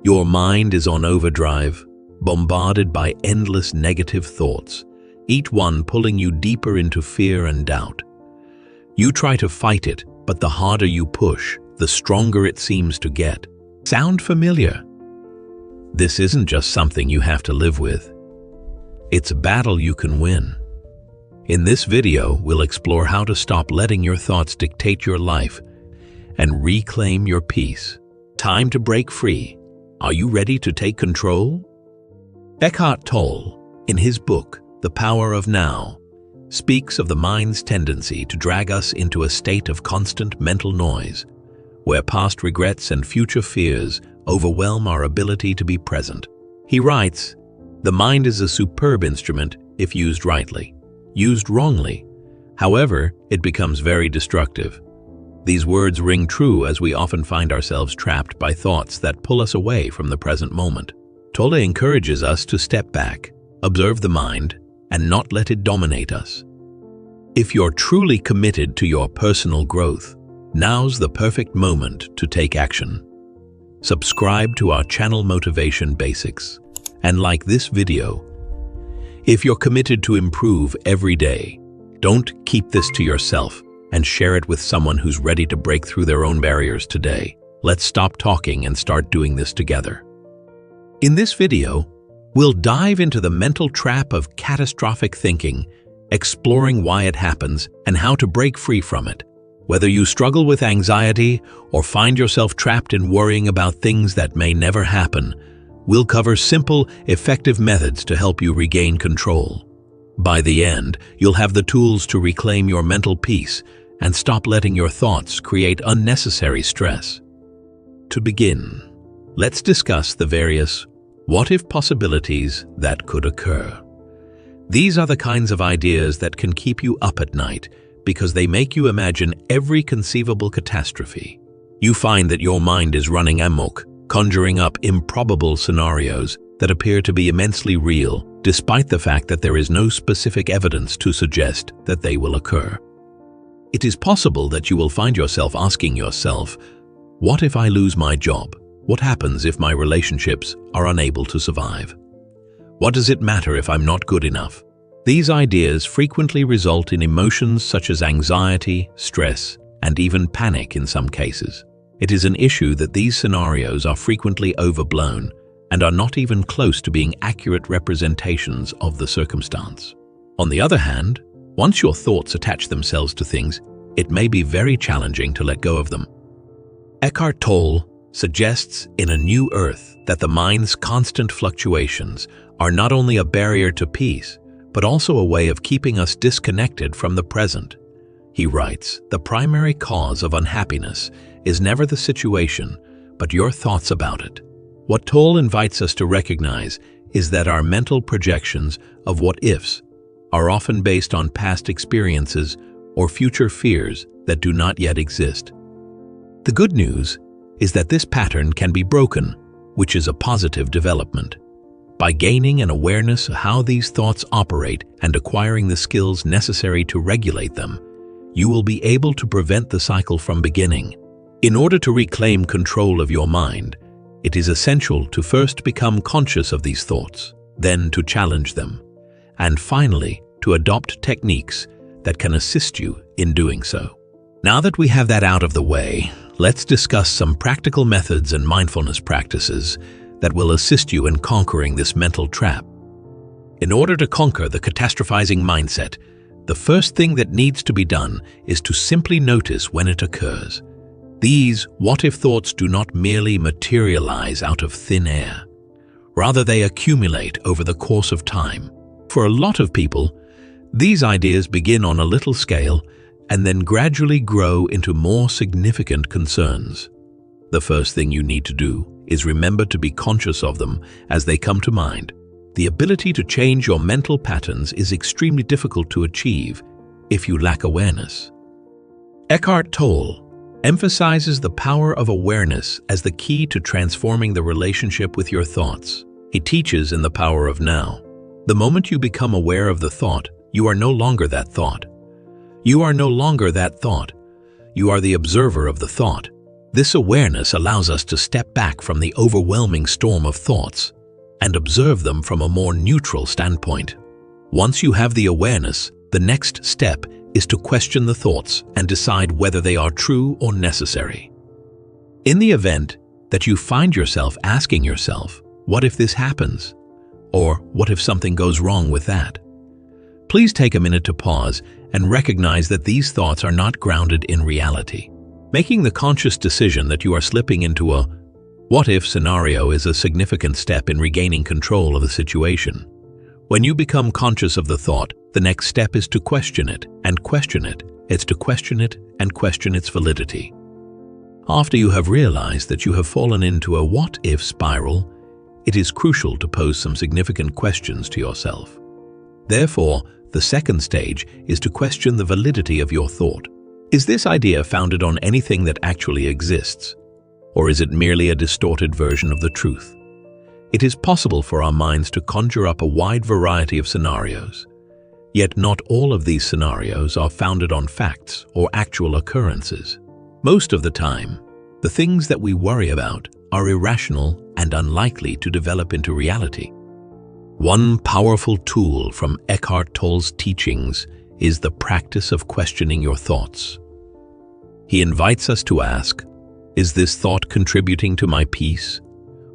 Your mind is on overdrive, bombarded by endless negative thoughts, each one pulling you deeper into fear and doubt. You try to fight it, but the harder you push, the stronger it seems to get. Sound familiar? This isn't just something you have to live with. It's a battle you can win. In this video, we'll explore how to stop letting your thoughts dictate your life and reclaim your peace. Time to break free. Are you ready to take control? Eckhart Tolle, in his book, The Power of Now, speaks of the mind's tendency to drag us into a state of constant mental noise, where past regrets and future fears overwhelm our ability to be present. He writes, "The mind is a superb instrument if used rightly. Used wrongly, however, it becomes very destructive." These words ring true as we often find ourselves trapped by thoughts that pull us away from the present moment. Tolle encourages us to step back, observe the mind, and not let it dominate us. If you're truly committed to your personal growth, now's the perfect moment to take action. Subscribe to our channel Motivation Basics and like this video. If you're committed to improve every day, don't keep this to yourself and share it with someone who's ready to break through their own barriers today. Let's stop talking and start doing this together. In this video, we'll dive into the mental trap of catastrophic thinking, exploring why it happens and how to break free from it. Whether you struggle with anxiety or find yourself trapped in worrying about things that may never happen, we'll cover simple, effective methods to help you regain control. By the end, you'll have the tools to reclaim your mental peace and stop letting your thoughts create unnecessary stress. To begin, let's discuss the various what-if possibilities that could occur. These are the kinds of ideas that can keep you up at night because they make you imagine every conceivable catastrophe. You find that your mind is running amok, conjuring up improbable scenarios that appear to be immensely real, despite the fact that there is no specific evidence to suggest that they will occur. It is possible that you will find yourself asking yourself, what if I lose my job? What happens if my relationships are unable to survive? What does it matter if I'm not good enough? These ideas frequently result in emotions such as anxiety, stress, and even panic in some cases. It is an issue that these scenarios are frequently overblown and are not even close to being accurate representations of the circumstance. On the other hand, once your thoughts attach themselves to things, it may be very challenging to let go of them. Eckhart Tolle suggests in A New Earth that the mind's constant fluctuations are not only a barrier to peace, but also a way of keeping us disconnected from the present. He writes, "The primary cause of unhappiness is never the situation, but your thoughts about it." What Tolle invites us to recognize is that our mental projections of what-ifs are often based on past experiences or future fears that do not yet exist. The good news is that this pattern can be broken, which is a positive development. By gaining an awareness of how these thoughts operate and acquiring the skills necessary to regulate them, you will be able to prevent the cycle from beginning. In order to reclaim control of your mind, it is essential to first become conscious of these thoughts, then to challenge them, and finally to adopt techniques that can assist you in doing so. Now that we have that out of the way, let's discuss some practical methods and mindfulness practices that will assist you in conquering this mental trap. In order to conquer the catastrophizing mindset, the first thing that needs to be done is to simply notice when it occurs. These what-if thoughts do not merely materialize out of thin air. Rather, they accumulate over the course of time. For a lot of people, these ideas begin on a little scale and then gradually grow into more significant concerns. The first thing you need to do is remember to be conscious of them as they come to mind. The ability to change your mental patterns is extremely difficult to achieve if you lack awareness. Eckhart Tolle emphasizes the power of awareness as the key to transforming the relationship with your thoughts. He teaches in The Power of Now. The moment you become aware of the thought, you are no longer that thought. You are no longer that thought. You are the observer of the thought. This awareness allows us to step back from the overwhelming storm of thoughts and observe them from a more neutral standpoint. Once you have the awareness, the next step is to question the thoughts and decide whether they are true or necessary. In the event that you find yourself asking yourself, "What if this happens?" or "What if something goes wrong with that?" Please take a minute to pause and recognize that these thoughts are not grounded in reality. Making the conscious decision that you are slipping into a "what if" scenario is a significant step in regaining control of the situation. When you become conscious of the thought, the next step is to question it and question it. It's to question it and question its validity. After you have realized that you have fallen into a "what if" spiral, it is crucial to pose some significant questions to yourself. Therefore, the second stage is to question the validity of your thought. Is this idea founded on anything that actually exists? Or is it merely a distorted version of the truth? It is possible for our minds to conjure up a wide variety of scenarios. Yet not all of these scenarios are founded on facts or actual occurrences. Most of the time, the things that we worry about are irrational and unlikely to develop into reality. One powerful tool from Eckhart Tolle's teachings is the practice of questioning your thoughts. He invites us to ask, "Is this thought contributing to my peace,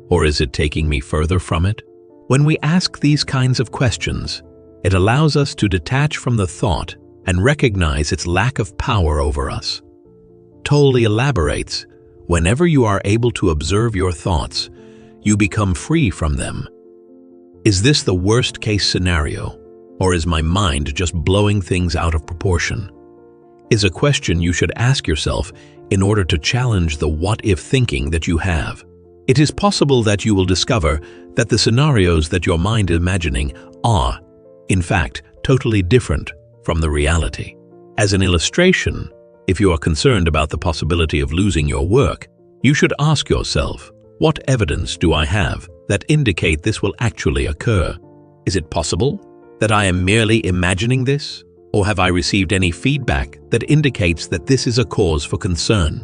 or is it taking me further from it?" When we ask these kinds of questions, it allows us to detach from the thought and recognize its lack of power over us. Tolle elaborates, "Whenever you are able to observe your thoughts, you become free from them. Is this the worst-case scenario, or is my mind just blowing things out of proportion?" Is a question you should ask yourself in order to challenge the what-if thinking that you have. It is possible that you will discover that the scenarios that your mind is imagining are, in fact, totally different from the reality. As an illustration, if you are concerned about the possibility of losing your work, you should ask yourself, "What evidence do I have that indicate this will actually occur? Is it possible that I am merely imagining this, or have I received any feedback that indicates that this is a cause for concern?"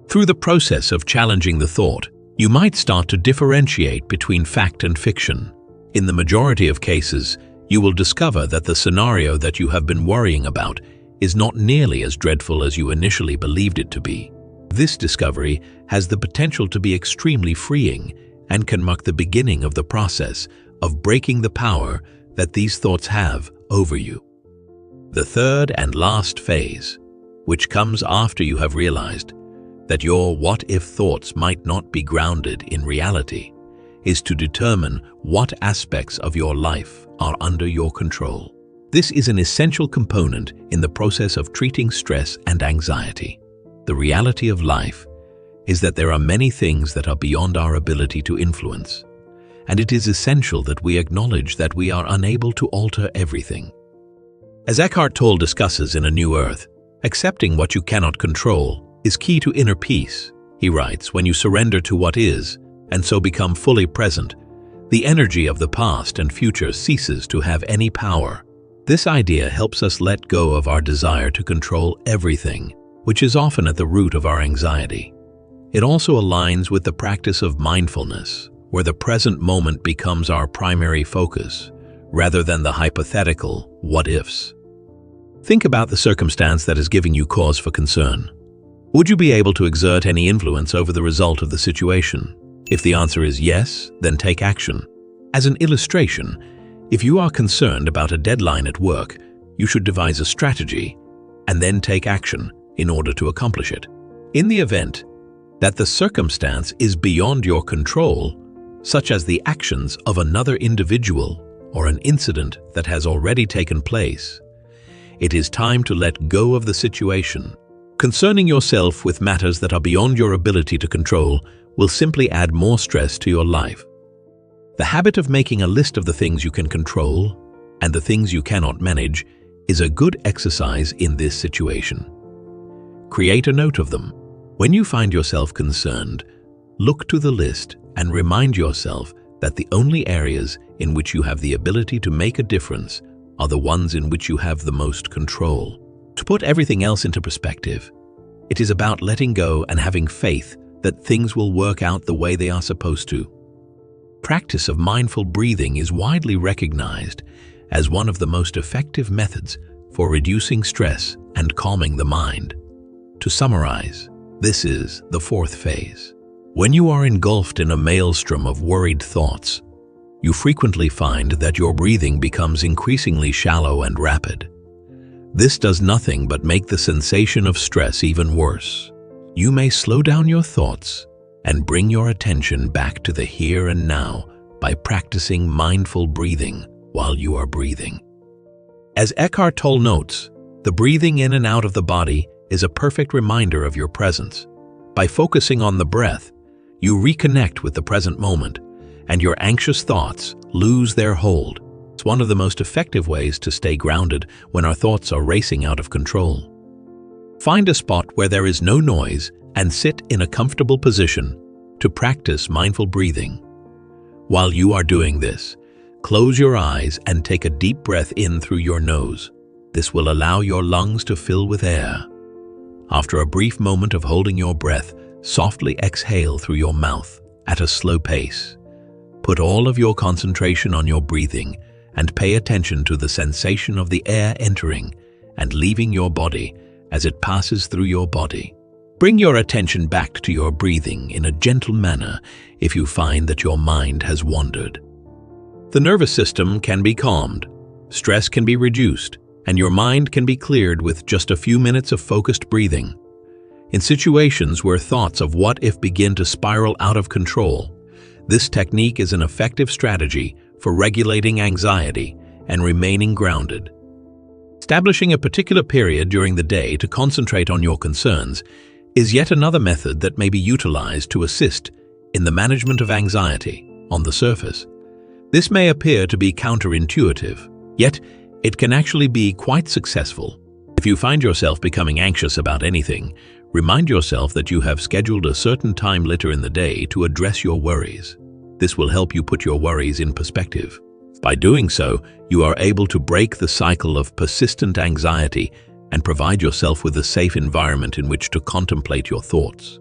Through the process of challenging the thought, you might start to differentiate between fact and fiction. In the majority of cases, you will discover that the scenario that you have been worrying about is not nearly as dreadful as you initially believed it to be. This discovery has the potential to be extremely freeing and can mark the beginning of the process of breaking the power that these thoughts have over you. The third and last phase, which comes after you have realized that your what-if thoughts might not be grounded in reality, is to determine what aspects of your life are under your control. This is an essential component in the process of treating stress and anxiety. The reality of life is that there are many things that are beyond our ability to influence, and it is essential that we acknowledge that we are unable to alter everything. As Eckhart Tolle discusses in A New Earth, accepting what you cannot control is key to inner peace. He writes, "When you surrender to what is, and so become fully present, the energy of the past and future ceases to have any power." This idea helps us let go of our desire to control everything, which is often at the root of our anxiety. It also aligns with the practice of mindfulness, where the present moment becomes our primary focus, rather than the hypothetical what-ifs. Think about the circumstance that is giving you cause for concern. Would you be able to exert any influence over the result of the situation? If the answer is yes, then take action. As an illustration, if you are concerned about a deadline at work, you should devise a strategy and then take action in order to accomplish it. In the event that the circumstance is beyond your control, such as the actions of another individual or an incident that has already taken place, it is time to let go of the situation. Concerning yourself with matters that are beyond your ability to control will simply add more stress to your life. The habit of making a list of the things you can control and the things you cannot manage is a good exercise in this situation. Create a note of them. When you find yourself concerned, look to the list and remind yourself that the only areas in which you have the ability to make a difference are the ones in which you have the most control. To put everything else into perspective, It is about letting go and having faith that things will work out the way they are supposed to. Practice of mindful breathing is widely recognized as one of the most effective methods for reducing stress and calming the mind. To summarize, this is the fourth phase. When you are engulfed in a maelstrom of worried thoughts, you frequently find that your breathing becomes increasingly shallow and rapid. This does nothing but make the sensation of stress even worse. You may slow down your thoughts and bring your attention back to the here and now by practicing mindful breathing while you are breathing. As Eckhart Tolle notes, the breathing in and out of the body is a perfect reminder of your presence. By focusing on the breath, you reconnect with the present moment, and your anxious thoughts lose their hold. It's one of the most effective ways to stay grounded when our thoughts are racing out of control. Find a spot where there is no noise and sit in a comfortable position to practice mindful breathing. While you are doing this, close your eyes and take a deep breath in through your nose. This will allow your lungs to fill with air. After a brief moment of holding your breath, softly exhale through your mouth at a slow pace. Put all of your concentration on your breathing and pay attention to the sensation of the air entering and leaving your body as it passes through your body. Bring your attention back to your breathing in a gentle manner if you find that your mind has wandered. The nervous system can be calmed, stress can be reduced, and your mind can be cleared with just a few minutes of focused breathing. In situations where thoughts of what if begin to spiral out of control, this technique is an effective strategy for regulating anxiety and remaining grounded. Establishing a particular period during the day to concentrate on your concerns is yet another method that may be utilized to assist in the management of anxiety. On the surface, this may appear to be counterintuitive, yet it can actually be quite successful. If you find yourself becoming anxious about anything, remind yourself that you have scheduled a certain time later in the day to address your worries. This will help you put your worries in perspective. By doing so, you are able to break the cycle of persistent anxiety and provide yourself with a safe environment in which to contemplate your thoughts.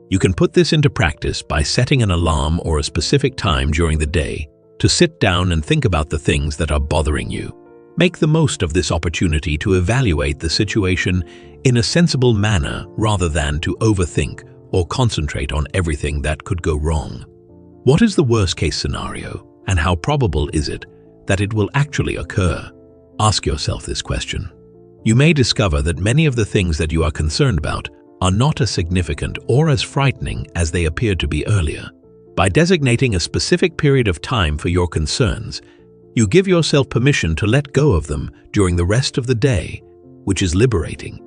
You can put this into practice by setting an alarm or a specific time during the day to sit down and think about the things that are bothering you. Make the most of this opportunity to evaluate the situation in a sensible manner rather than to overthink or concentrate on everything that could go wrong. What is the worst-case scenario, and how probable is it that it will actually occur? Ask yourself this question. You may discover that many of the things that you are concerned about are not as significant or as frightening as they appeared to be earlier. By designating a specific period of time for your concerns, you give yourself permission to let go of them during the rest of the day, which is liberating.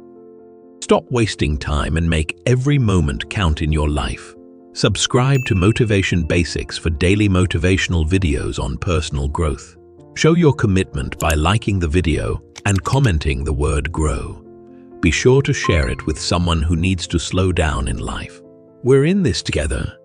Stop wasting time and make every moment count in your life. Subscribe to Motivation Basics for daily motivational videos on personal growth. Show your commitment by liking the video and commenting the word GROW. Be sure to share it with someone who needs to slow down in life. We're in this together.